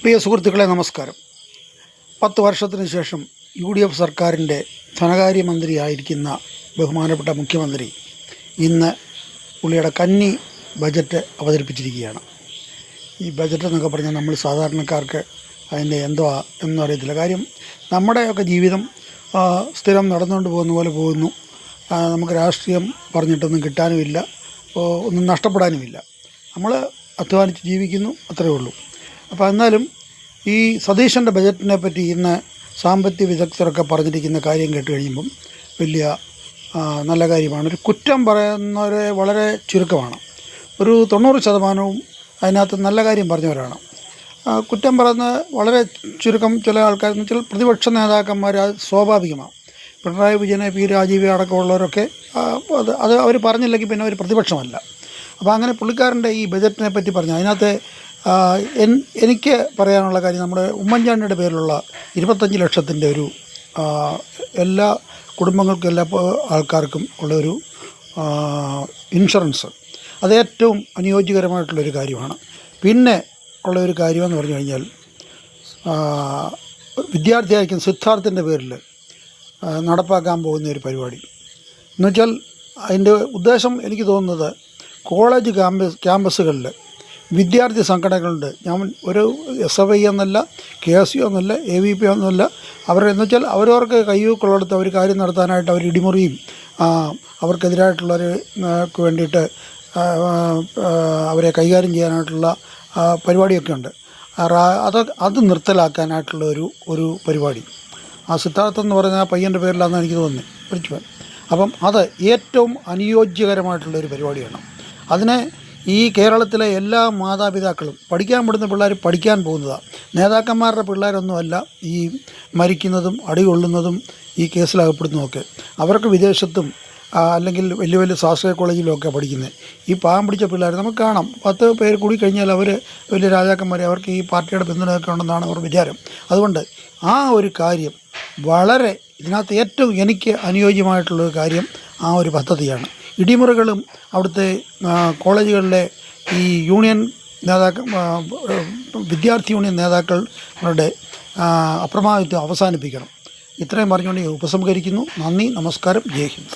പ്രിയ സുഹൃത്തുക്കളെ, നമസ്കാരം. 10 വർഷത്തിന് ശേഷം UDF സർക്കാരിൻ്റെ ധനകാര്യമന്ത്രിയായിരിക്കുന്ന ബഹുമാനപ്പെട്ട മുഖ്യമന്ത്രി ഇന്ന് പുള്ളിയുടെ കന്നി ബജറ്റ് അവതരിപ്പിച്ചിരിക്കുകയാണ്. ഈ ബജറ്റ് എന്നൊക്കെ പറഞ്ഞാൽ നമ്മൾ സാധാരണക്കാർക്ക് അതിൻ്റെ എന്തുവാ എന്നും അറിയത്തില്ല. കാര്യം നമ്മുടെയൊക്കെ ജീവിതം സ്ഥിരം നടന്നുകൊണ്ട് പോകുന്ന പോലെ പോകുന്നു. നമുക്ക് രാഷ്ട്രീയം പറഞ്ഞിട്ടൊന്നും കിട്ടാനുമില്ല, ഒന്നും നഷ്ടപ്പെടാനുമില്ല. നമ്മൾ അധ്വാനിച്ച് ജീവിക്കുന്നു, അത്രയേ ഉള്ളൂ. അപ്പോൾ എന്നാലും ഈ സതീശൻ്റെ ബജറ്റിനെ പറ്റി ഇന്ന് സാമ്പത്തിക വിദഗ്ധരൊക്കെ പറഞ്ഞിരിക്കുന്ന കാര്യം കേട്ട് കഴിയുമ്പം വലിയ നല്ല കാര്യമാണ്. ഒരു കുറ്റം പറയുന്നവരെ വളരെ ചുരുക്കമാണ്. ഒരു 90% അതിനകത്ത് നല്ല കാര്യം പറഞ്ഞവരാണ്. കുറ്റം പറയുന്ന വളരെ ചുരുക്കം ചില ആൾക്കാരെന്ന് വെച്ചാൽ പ്രതിപക്ഷ നേതാക്കന്മാർ. അത് സ്വാഭാവികമാണ്. പിണറായി വിജയനെ, പി രാജീവ് അടക്കമുള്ളവരൊക്കെ അത് അവർ പറഞ്ഞില്ലെങ്കിൽ പിന്നെ അവർ പ്രതിപക്ഷമല്ല. അപ്പോൾ അങ്ങനെ പുള്ളിക്കാരൻ്റെ ഈ ബജറ്റിനെ പറ്റി പറഞ്ഞു. അതിനകത്ത് എനിക്ക് പറയാനുള്ള കാര്യം, നമ്മുടെ ഉമ്മൻചാണ്ടിയുടെ പേരിലുള്ള 25 ലക്ഷത്തിൻ്റെ ഒരു എല്ലാ കുടുംബങ്ങൾക്കും എല്ലാ ആൾക്കാർക്കും ഉള്ളൊരു ഇൻഷുറൻസ്, അത് ഏറ്റവും അനുയോജ്യകരമായിട്ടുള്ളൊരു കാര്യമാണ്. പിന്നെ ഉള്ളൊരു കാര്യമെന്ന് പറഞ്ഞു കഴിഞ്ഞാൽ, വിദ്യാർത്ഥിയായിരിക്കും സിദ്ധാർത്ഥിൻ്റെ പേരിൽ നടപ്പാക്കാൻ പോകുന്ന ഒരു പരിപാടി എന്നുവെച്ചാൽ, അതിൻ്റെ ഉദ്ദേശം എനിക്ക് തോന്നുന്നത് കോളേജ് ക്യാമ്പസുകളിൽ വിദ്യാർത്ഥി സംഘടനകളുണ്ട്. ഞാൻ ഒരു SFI എന്നല്ല, KSU എന്നല്ല, AVP എന്നല്ല, എന്ന് വെച്ചാൽ അവരവർക്ക് കയ്യൂക്കുള്ളിടത്ത് അവർ കാര്യം നടത്താനായിട്ട് അവർ ഇടിമുറിയും അവർക്കെതിരായിട്ടുള്ളവർക്ക് വേണ്ടിയിട്ട് അവരെ കൈകാര്യം ചെയ്യാനായിട്ടുള്ള പരിപാടിയൊക്കെ ഉണ്ട്. അത് നിർത്തലാക്കാനായിട്ടുള്ള ഒരു പരിപാടി. സിദ്ധാർത്ഥം എന്ന് പറഞ്ഞ പയ്യൻ്റെ പേരിലാണെന്ന് എനിക്ക് തോന്നുന്നത്, പഠിച്ചു. അപ്പം അത് ഏറ്റവും അനുയോജ്യകരമായിട്ടുള്ളൊരു പരിപാടിയാണ്. അതിനെ ഈ കേരളത്തിലെ എല്ലാ മാതാപിതാക്കളും, പഠിക്കാൻ വിടുന്ന പിള്ളേർ പഠിക്കാൻ പോകുന്നതാണ്. നേതാക്കന്മാരുടെ പിള്ളേരൊന്നുമല്ല ഈ മരിക്കുന്നതും അടികൊള്ളുന്നതും ഈ കേസിലകപ്പെടുന്നതുമൊക്കെ. അവർക്ക് വിദേശത്തും അല്ലെങ്കിൽ വലിയ വലിയ സ്വാശ്രയ കോളേജിലുമൊക്കെ പഠിക്കുന്നത്. ഈ പാവം പിടിച്ച പിള്ളേർ നമുക്ക് കാണാം. 10 പേര് കൂടി കഴിഞ്ഞാൽ അവർ വലിയ രാജാക്കന്മാരെ, അവർക്ക് ഈ പാർട്ടിയുടെ പിന്തുണയൊക്കെ ഉണ്ടെന്നാണ് അവർ വിചാരം. അതുകൊണ്ട് ആ ഒരു കാര്യം വളരെ ഇതിനകത്ത് ഏറ്റവും എനിക്ക് അനുയോജ്യമായിട്ടുള്ളൊരു കാര്യം ആ ഒരു പദ്ധതിയാണ്. ഇടിമുറികളും അവിടുത്തെ കോളേജുകളിലെ ഈ യൂണിയൻ വിദ്യാർത്ഥി യൂണിയൻ നേതാക്കളുടെ അപ്രമാദിത്വം അവസാനിപ്പിക്കണം. ഇത്രയും പറഞ്ഞുകൊണ്ട് ഉപസംഹരിക്കുന്നു. നന്ദി, നമസ്കാരം, ജയ് ഹിന്ദ്.